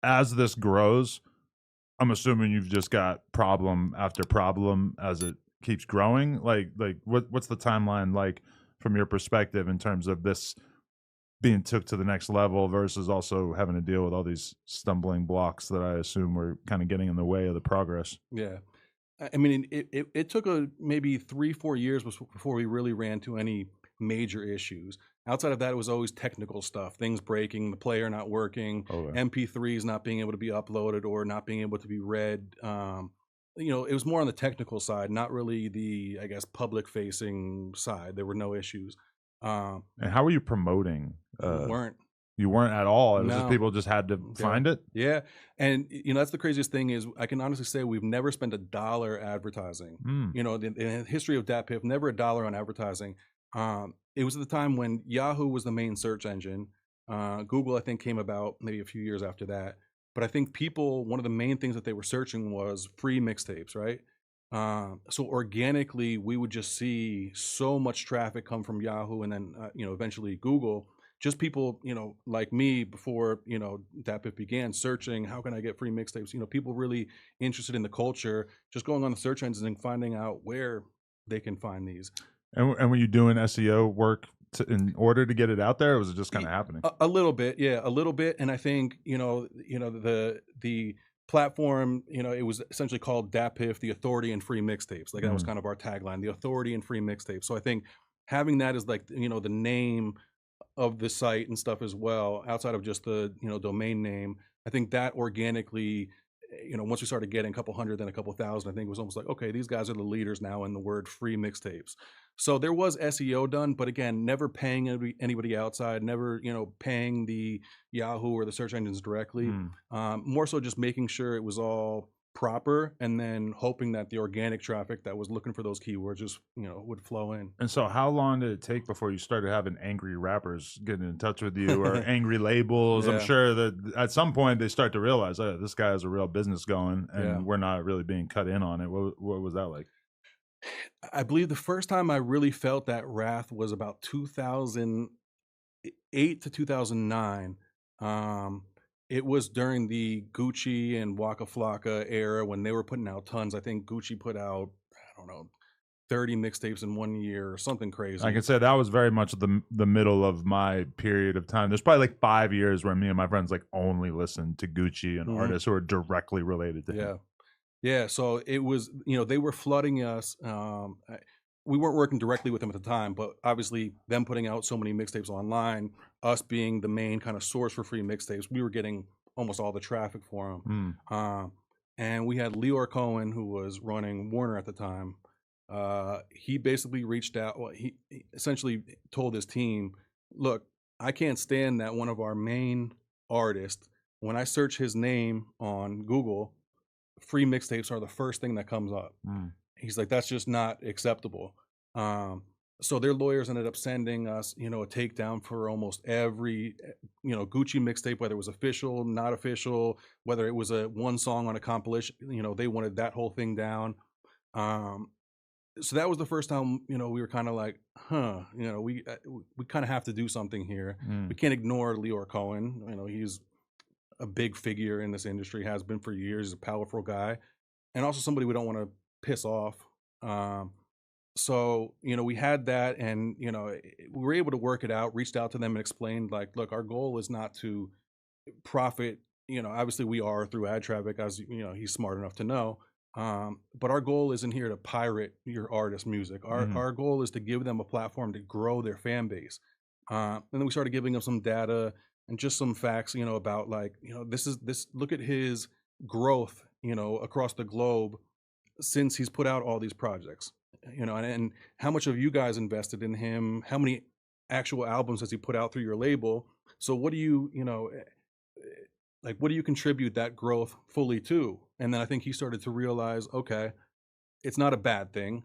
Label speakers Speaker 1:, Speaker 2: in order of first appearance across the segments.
Speaker 1: as this grows, I'm assuming you've just got problem after problem as it keeps growing. Like what's the timeline like from your perspective in terms of this being took to the next level versus also having to deal with all these stumbling blocks that I assume were kind of getting in the way of the progress?
Speaker 2: Yeah. I mean, it took maybe 3-4 years before we really ran to any major issues. Outside of that, it was always technical stuff, things breaking, the player not working,
Speaker 1: Okay.
Speaker 2: MP3s not being able to be uploaded or not being able to be read. It was more on the technical side, not really the, I guess, public facing side. There were no issues. Um,
Speaker 1: And how were you promoting?
Speaker 2: weren't
Speaker 1: You weren't at all. It was just
Speaker 2: no.
Speaker 1: people just had to
Speaker 2: Yeah.
Speaker 1: find it.
Speaker 2: Yeah. And that's the craziest thing is I can honestly say we've never spent a dollar advertising.
Speaker 1: Mm.
Speaker 2: In the history of DatPiff, never a dollar on advertising. It was at the time when Yahoo was the main search engine. Google, I think, came about maybe a few years after that. But I think people, one of the main things that they were searching was free mixtapes, right? So organically, we would just see so much traffic come from Yahoo and then, eventually Google, just people, like me before, DatPiff began searching, how can I get free mixtapes? People really interested in the culture, just going on the search engines and finding out where they can find these.
Speaker 1: And were you doing SEO work in order to get it out there, or was it just kind
Speaker 2: E-
Speaker 1: of happening?
Speaker 2: a little bit, yeah, a little bit. And I think, the platform, it was essentially called DatPiff, the authority in free mixtapes. Like that was
Speaker 1: Mm.
Speaker 2: kind of our tagline, the authority in free mixtapes. So I think having that as like, the name of the site and stuff as well, outside of just the, domain name. I think that organically, once we started getting a couple hundred, then a couple thousand, I think it was almost like, okay, these guys are the leaders now in the word free mixtapes. So there was SEO done, but again, never paying anybody outside, never, paying the Yahoo or the search engines directly.
Speaker 1: Mm.
Speaker 2: More so just making sure it was all proper and then hoping that the organic traffic that was looking for those keywords just, would flow in.
Speaker 1: And so, how long did it take before you started having angry rappers getting in touch with you or angry labels? I'm
Speaker 2: Yeah.
Speaker 1: sure that at some point they start to realize, oh, this guy has a real business going,
Speaker 2: Yeah.
Speaker 1: and we're not really being cut in on it. What was that like?
Speaker 2: I believe the first time I really felt that wrath was about 2008 to 2009. Um, it was during the Gucci and Waka Flocka era when they were putting out tons. I think Gucci put out, I don't know, 30 mixtapes in 1 year or something
Speaker 1: I
Speaker 2: crazy.
Speaker 1: can say that was very much the middle of my period of time. There's probably like 5 years where me and my friends like only listened to Gucci and
Speaker 2: Mhm.
Speaker 1: artists who are directly related to him.
Speaker 2: Yeah. Yeah, so it was, they were flooding us. We weren't working directly with them at the time, but obviously them putting out so many mixtapes online, us being the main kind of source for free mixtapes, we were getting almost all the traffic for them.
Speaker 1: Mm.
Speaker 2: And we had Lyor Cohen, who was running Warner at the time. He basically reached out. Well, he essentially told his team, "Look, I can't stand that one of our main artists. When I search his name on Google, free mixtapes are the first thing that comes up."
Speaker 1: Mm.
Speaker 2: He's like, "That's just not acceptable." Um, so their lawyers ended up sending us, a takedown for almost every, Gucci mixtape, whether it was official, not official, whether it was a one song on a compilation. They wanted that whole thing down. Um, so that was the first time, we were kind of like, huh, we kind of have to do something here. We
Speaker 1: Mm.
Speaker 2: can't ignore Lyor Cohen. He's a big figure in this industry, has been for years. He's a powerful guy, and also somebody we don't want to piss off. Um, so we had that, and we were able to work it out. Reached out to them and explained, like, look, our goal is not to profit. Obviously we are through ad traffic, as he's smart enough to know. But our goal isn't here to pirate your artist music. Our
Speaker 1: Mhm.
Speaker 2: our goal is to give them a platform to grow their fan base. And then we started giving them some data and just some facts, about, like, this is this. Look at his growth, across the globe since he's put out all these projects. And how much have you guys invested in him? How many actual albums has he put out through your label? So what do you, like, what do you contribute that growth fully to? And then I think he started to realize, okay, it's not a bad thing.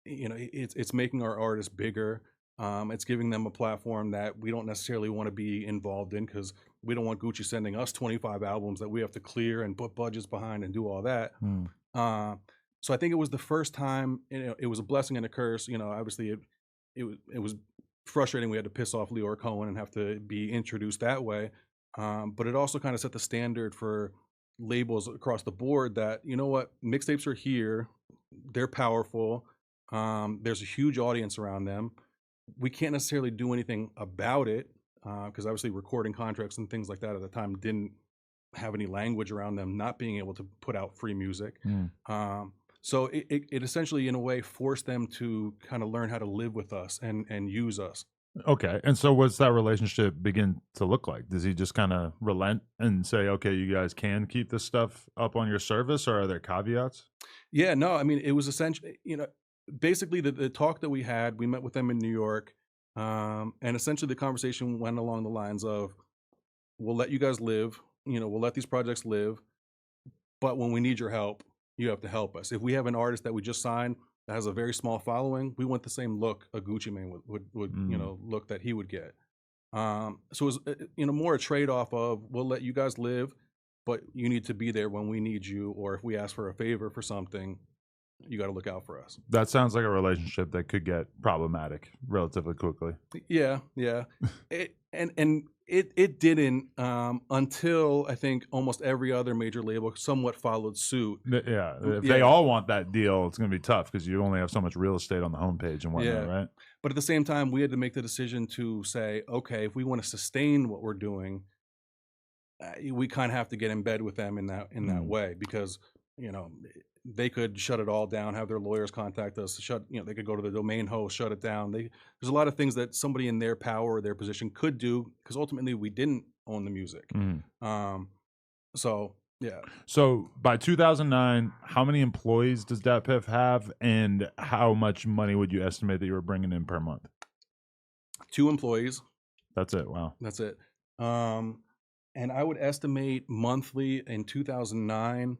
Speaker 2: It's making our artists bigger. It's giving them a platform that we don't necessarily want to be involved in, because we don't want Gucci sending us 25 albums that we have to clear and put budgets behind and do all that.
Speaker 1: Mm.
Speaker 2: Uh, so I think it was the first time. It was a blessing and a curse. Obviously it was frustrating. We had to piss off Lyor Cohen and have to be introduced that way. But it also kind of set the standard for labels across the board that, you know what, mixtapes are here, they're powerful, there's a huge audience around them. We can't necessarily do anything about it because obviously recording contracts and things like that at the time didn't have any language around them not being able to put out free music.
Speaker 1: Mm.
Speaker 2: So it essentially, in a way, forced them to kind of learn how to live with us and use us.
Speaker 1: Okay. And so what's that relationship begin to look like? Does he just kind of relent and say, okay, you guys can keep this stuff up on your service, or are there caveats?
Speaker 2: Yeah, no, I mean, it was essentially, basically the talk that we had, we met with them in New York, and essentially the conversation went along the lines of, we'll let you guys live, we'll let these projects live, but when we need your help, you have to help us. If we have an artist that we just signed that has a very small following, we want the same look a Gucci Mane would
Speaker 1: Mm.
Speaker 2: look that he would get. So it was more a trade off of, we'll let you guys live, but you need to be there when we need you, or if we ask for a favor for something, you got to look out for us.
Speaker 1: That sounds like a relationship that could get problematic relatively quickly.
Speaker 2: Yeah, yeah. It didn't until I think almost every other major label somewhat followed suit.
Speaker 1: Yeah. If they
Speaker 2: Yeah,
Speaker 1: all want that deal, it's going to be tough because you only have so much real estate on the homepage and whatnot,
Speaker 2: yeah.
Speaker 1: right?
Speaker 2: But at the same time, we had to make the decision to say, okay, if we want to sustain what we're doing, we kind of have to get in bed with them in that
Speaker 1: Mm.
Speaker 2: way because you know they could shut it all down, have their lawyers contact us, they could go to the domain host, shut it down. There's a lot of things that somebody in their power or their position could do because ultimately we didn't own the music.
Speaker 1: Mm.
Speaker 2: Um, so yeah,
Speaker 1: So by 2009, how many employees does DatPiff have, and how much money would you estimate that you were bringing in per month?
Speaker 2: 2 employees.
Speaker 1: That's it. Wow.
Speaker 2: That's it. Um, and I would estimate monthly in 2009,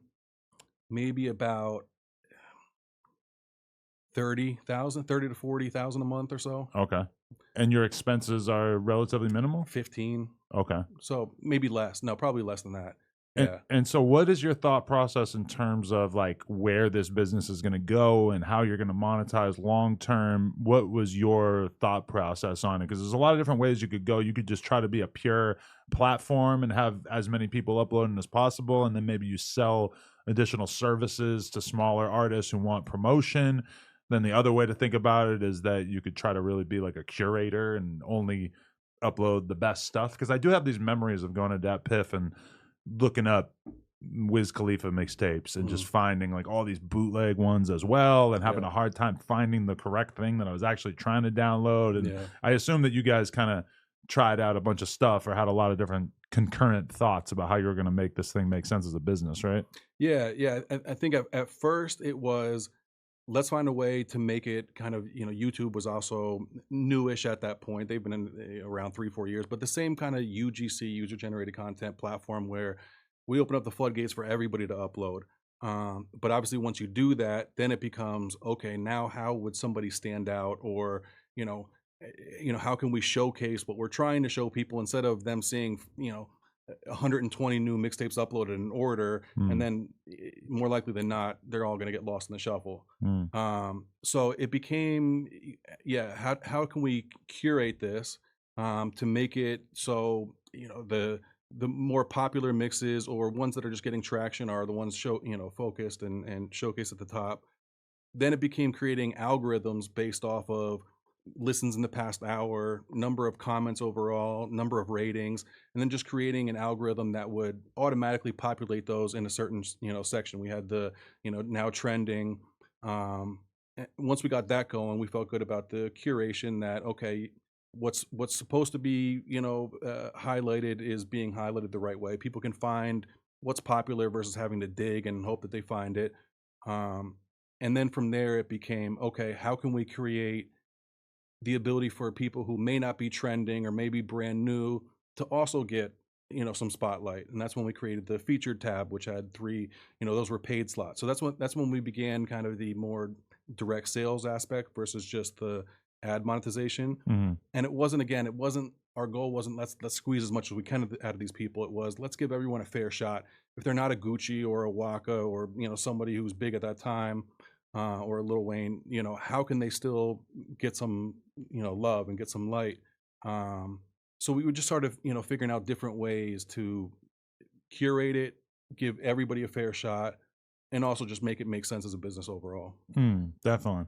Speaker 2: maybe about 30 to 40,000 a month or so.
Speaker 1: Okay. And your expenses are relatively minimal?
Speaker 2: 15.
Speaker 1: Okay.
Speaker 2: So maybe less. No, probably less than that.
Speaker 1: And
Speaker 2: Yeah.
Speaker 1: and so what is your thought process in terms of like where this business is going to go and how you're going to monetize long term? What was your thought process on it? Because there's a lot of different ways you could go. You could just try to be a pure platform and have as many people uploading as possible, and then maybe you sell additional services to smaller artists who want promotion. Then the other way to think about it is that you could try to really be like a curator and only upload the best stuff. Because I do have these memories of going to DatPiff and looking up Wiz Khalifa mixtapes and just
Speaker 2: Mhm.
Speaker 1: finding like all these bootleg ones as well and having
Speaker 2: Yeah.
Speaker 1: a hard time finding the correct thing that I was actually trying to download. And
Speaker 2: Yeah.
Speaker 1: I assume that you guys kind of tried out a bunch of stuff or had a lot of different concurrent thoughts about how you were going to make this thing make sense as a business, right?
Speaker 2: Yeah. Yeah. I think at first it was, let's find a way to make it kind of, YouTube was also newish at that point. They've been around 3, 4 years, but the same kind of UGC, user generated content platform, where we open up the floodgates for everybody to upload. But obviously, once you do that, then it becomes okay. Now, how would somebody stand out, or you know, how can we showcase what we're trying to show people instead of them seeing 120 new mixtapes uploaded in order, and
Speaker 1: Mm,
Speaker 2: then more likely than not, they're all going to get lost in the shuffle.
Speaker 1: mm,
Speaker 2: So it became, yeah, how can we curate this to make it so the more popular mixes or ones that are just getting traction are the ones focused and showcased at the top. Then it became creating algorithms based off of listens in the past hour, number of comments overall, number of ratings, and then just creating an algorithm that would automatically populate those in a certain, section. We had the, now trending. Once we got that going, we felt good about the curation that, okay, what's supposed to be, highlighted is being highlighted the right way. People can find what's popular versus having to dig and hope that they find it. Um, and then from there, it became, okay, how can we create the ability for people who may not be trending or maybe brand new to also get some spotlight. And that's when we created the featured tab, which had 3, those were paid slots. So that's when we began kind of the more direct sales aspect versus just the ad monetization.
Speaker 1: mm.
Speaker 2: And it wasn't our goal wasn't let's squeeze as much as we can out of these people. It was, let's give everyone a fair shot. If they're not a Gucci or a Waka or somebody who's big at that time, or a Lil Wayne, how can they still get some love and get some light? Um, So we were just sort of, figuring out different ways to curate it, give everybody a fair shot, and also just make it make sense as a business overall.
Speaker 1: Definitely.